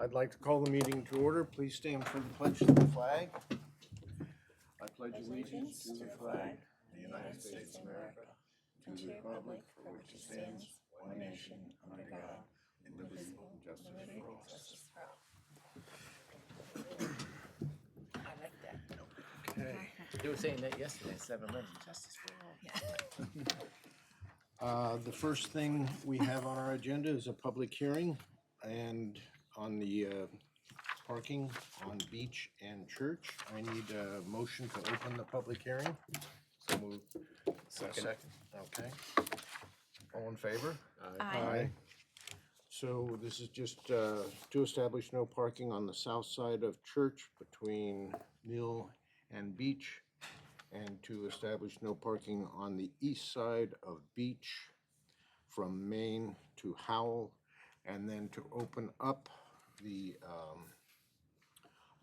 I'd like to call the meeting to order. Please stand for the pledge to the flag. I pledge allegiance to the flag of the United States of America, to the republic for which it stands, one nation, under God, indivisible, and justice for all. I like that. Okay. They were saying that yesterday, 7-Eleven, justice for all. The first thing we have on our agenda is a public hearing and on the parking on Beach and Church. I need a motion to open the public hearing. So moved. Second. Okay. All in favor? Aye. So this is just to establish no parking on the south side of Church between Mill and Beach, and to establish no parking on the east side of Beach from Main to Howell, and then to open up the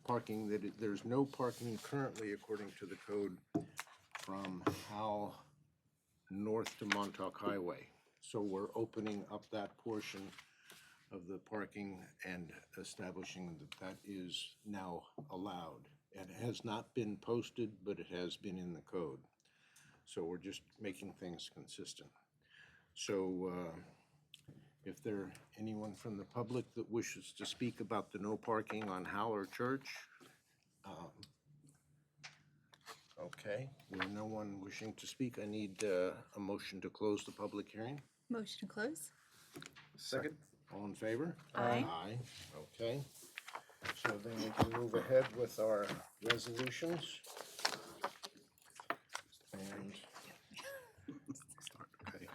parking there's no parking currently according to the code from Howell north to Montauk Highway. So we're opening up that portion of the parking and establishing that is now allowed. It has not been posted, but it has been in the code. So we're just making things consistent. So if there anyone from the public that wishes to speak about the no parking on Howler Church, okay, with no one wishing to speak, I need a motion to close the public hearing. Motion to close? Second. All in favor? Aye. Aye, okay. So then we can move ahead with our resolutions. And, okay.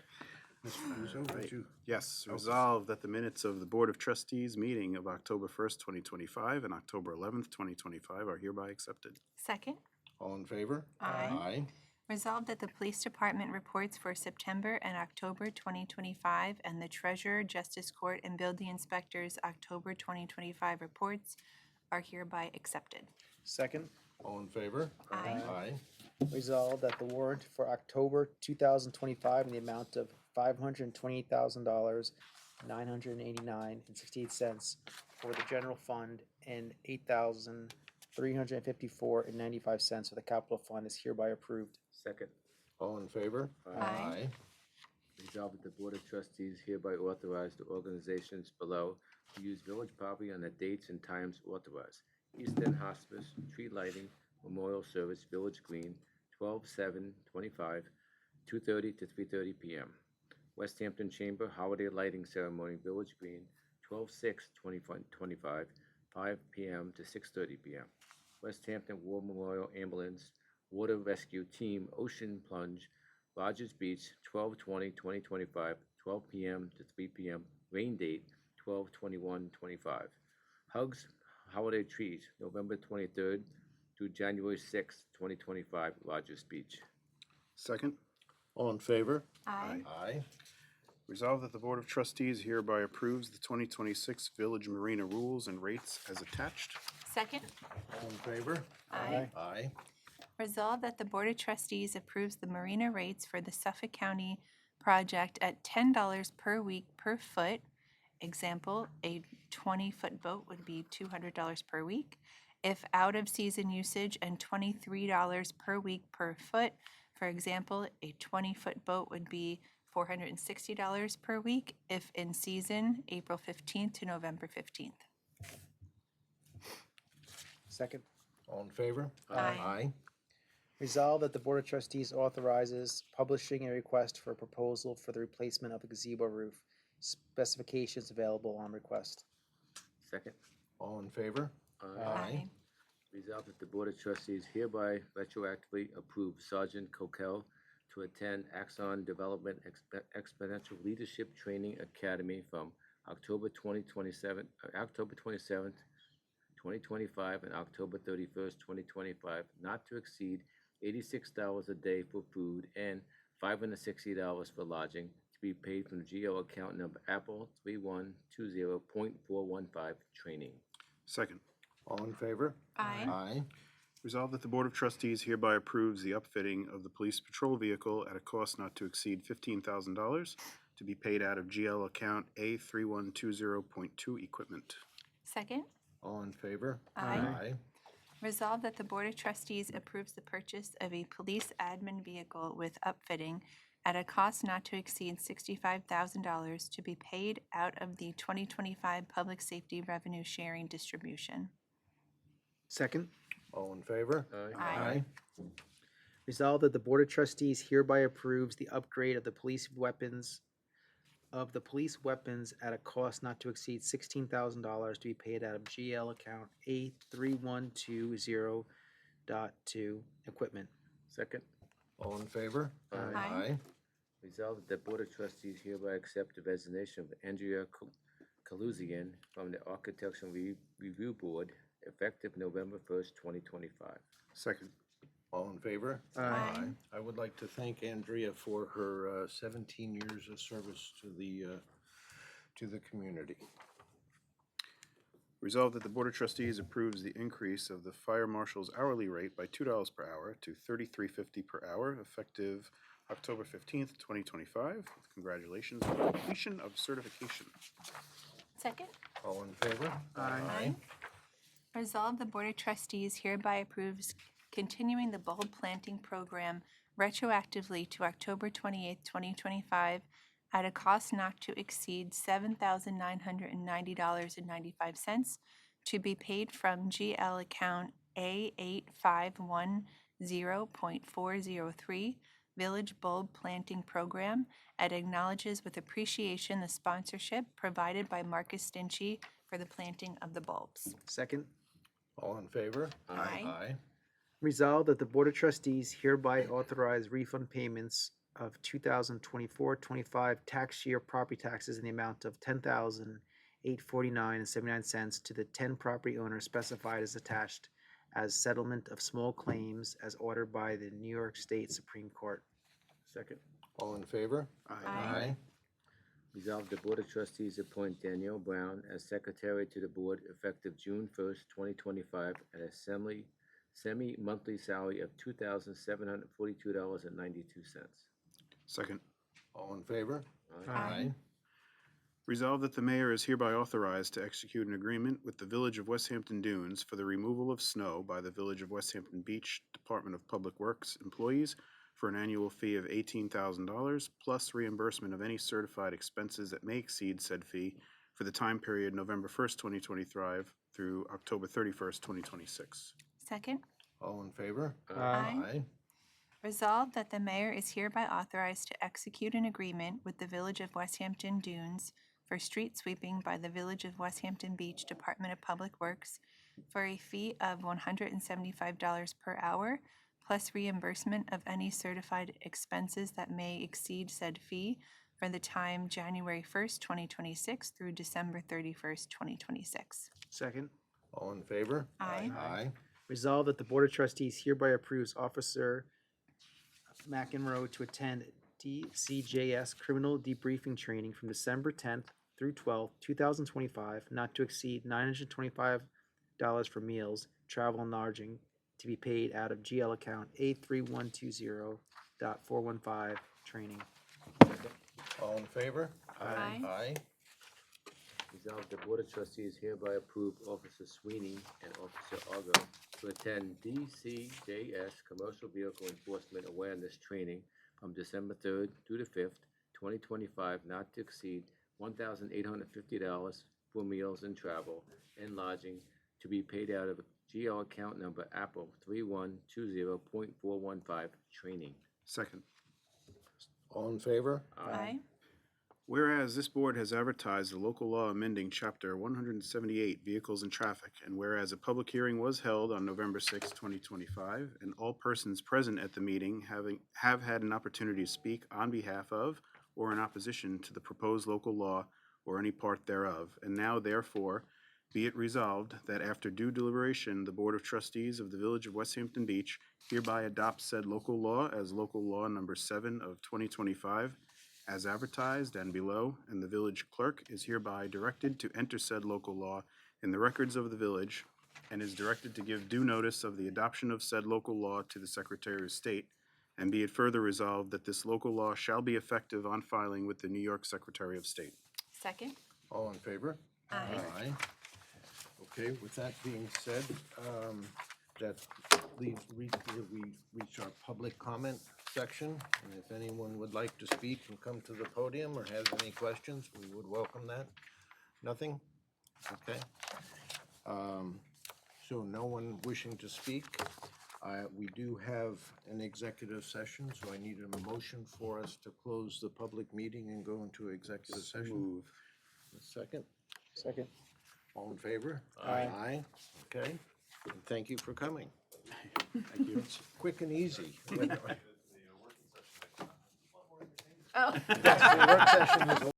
Mr. Guzzo, would you? Yes, resolved that the minutes of the Board of Trustees meeting of October 1st, 2025 and October 11th, 2025 are hereby accepted. Second? All in favor? Aye. Aye. Resolved that the Police Department reports for September and October 2025 and the Treasurer, Justice Court, and Building Inspector's October 2025 reports are hereby accepted. Second, All in favor? Aye. Aye. resolved that the warrant for October 2025 in the amount of $528,000, $989.68 for the general fund and $8,354.95 for the capital fund is hereby approved. Second. All in favor? Aye. Resolved that the Board of Trustees hereby authorize the organizations below to use village property on the dates and times authorized. East End Hospice, Tree Lighting, Memorial Service, Village Green, 12/7/25, 2:30 to 3:30 p.m. West Hampton Chamber Holiday Lighting Ceremony, Village Green, 12/6/25, 5 p.m. to 6:30 p.m. West Hampton War Memorial Ambulance Water Rescue Team Ocean Plunge, Rogers Beach, 12/20/2025, 12 p.m. to 3 p.m. Rain date, 12/21/25. Hugs Holiday Trees, November 23rd through January 6th, 2025, Rogers Beach. Second, All in favor? Aye. Aye. resolved that the Board of Trustees hereby approves the 2026 Village Marina rules and rates as attached. Second? All in favor? Aye. Aye. Resolved that the Board of Trustees approves the marina rates for the Suffolk County project at $10 per week per foot. Example, a 20-foot boat would be $200 per week. If out of season usage, and $23 per week per foot. For example, a 20-foot boat would be $460 per week. If in season, April 15th to November 15th. Second, All in favor? Aye. Aye. resolved that the Board of Trustees authorizes publishing a request for a proposal for the replacement of a gazebo roof. Specifications available on request. Second. All in favor? Aye. Resolved that the Board of Trustees hereby retroactively approve Sergeant Coquel to attend Axon Development Exponential Leadership Training Academy from October 27th, 2025 and October 31st, 2025, not to exceed $86 a day for food and $560 for lodging, to be paid from the GO account number Apple 3120.415 training. Second, All in favor? Aye. Aye. resolved that the Board of Trustees hereby approves the upfitting of the police patrol vehicle at a cost not to exceed $15,000 to be paid out of GL account A3120.2 equipment. Second. All in favor? Aye. Resolved that the Board of Trustees approves the purchase of a police admin vehicle with upfitting at a cost not to exceed $65,000 to be paid out of the 2025 Public Safety Revenue Sharing Distribution. Second. All in favor? Aye. Resolved that the Board of Trustees hereby approves the upgrade of the police weapons at a cost not to exceed $16,000 to be paid out of GL account A3120.2 equipment. Second. All in favor? Aye. Resolved that the Board of Trustees hereby accept the resignation of Andrea Kaluzian from the Architectural Review Board effective November 1st, 2025. Second. All in favor? Aye. I would like to thank Andrea for her 17 years of service to the community. Resolved that the Board of Trustees approves the increase of the fire marshal's hourly rate by $2 per hour to $33.50 per hour, effective October 15th, 2025. With congratulations on the completion of certification. Second. All in favor? Aye. Resolved, the Board of Trustees hereby approves continuing the bulb planting program retroactively to October 28th, 2025 at a cost not to exceed $7,990.95 to be paid from GL account A8510.403 Village Bulb Planting Program and acknowledges with appreciation the sponsorship provided by Marcus Stinchey for the planting of the bulbs. Second. All in favor? Aye. Aye. Resolved that the Board of Trustees hereby authorize refund payments of 2024-25 tax year property taxes in the amount of $10,849.79 to the 10 property owners specified as attached as settlement of small claims as ordered by the New York State Supreme Court. Second. All in favor? Aye. Resolved the Board of Trustees appoint Danielle Brown as Secretary to the Board effective June 1st, 2025 at a semi-monthly salary of $2,742.92. Second. All in favor? Aye. Resolved that the mayor is hereby authorized to execute an agreement with the Village of West Hampton Dunes for the removal of snow by the Village of West Hampton Beach Department of Public Works employees for an annual fee of $18,000 plus reimbursement of any certified expenses that may exceed said fee for the time period November 1st, 2025 through October 31st, 2026. Second. All in favor? Aye. Resolved that the mayor is hereby authorized to execute an agreement with the Village of West Hampton Dunes for street sweeping by the Village of West Hampton Beach Department of Public Works for a fee of $175 per hour, plus reimbursement of any certified expenses that may exceed said fee for the time January 1st, 2026 through December 31st, 2026. Second. All in favor? Aye. Aye. Resolved that the Board of Trustees hereby approves Officer McEnroe to attend DCJS criminal debriefing training from December 10th through 12th, 2025, not to exceed $925 for meals, travel, and lodging to be paid out of GL account A3120.415 training. All in favor? Aye. Aye. Resolved the Board of Trustees hereby approve Officer Sweeney and Officer Argo to attend DCJS Commercial Vehicle Enforcement Awareness Training from December 3rd through the 5th, 2025, not to exceed $1,850 for meals and travel and lodging to be paid out of GL account number Apple 3120.415 training. Second. All in favor? Aye. Whereas this board has advertised the local law amending Chapter 178 Vehicles and Traffic, and whereas a public hearing was held on November 6, 2025, and all persons present at the meeting have had an opportunity to speak on behalf of or in opposition to the proposed local law or any part thereof, and now therefore be it resolved that after due deliberation, the Board of Trustees of the Village of West Hampton Beach hereby adopts said local law as local law number 7 of 2025, as advertised and below, and the village clerk is hereby directed to enter said local law in the records of the village and is directed to give due notice of the adoption of said local law to the Secretary of State, and be it further resolved that this local law shall be effective on filing with the New York Secretary of State. Second. All in favor? Aye. Okay, with that being said, that we reach our public comment section. And if anyone would like to speak and come to the podium or has any questions, we would welcome that. Nothing? Okay. So no one wishing to speak. We do have an executive session, so I need a motion for us to close the public meeting and go into executive session. Move. A second? Second. All in favor? Aye. Aye, okay. And thank you for coming. Thank you. It's quick and easy. Oh. The work session is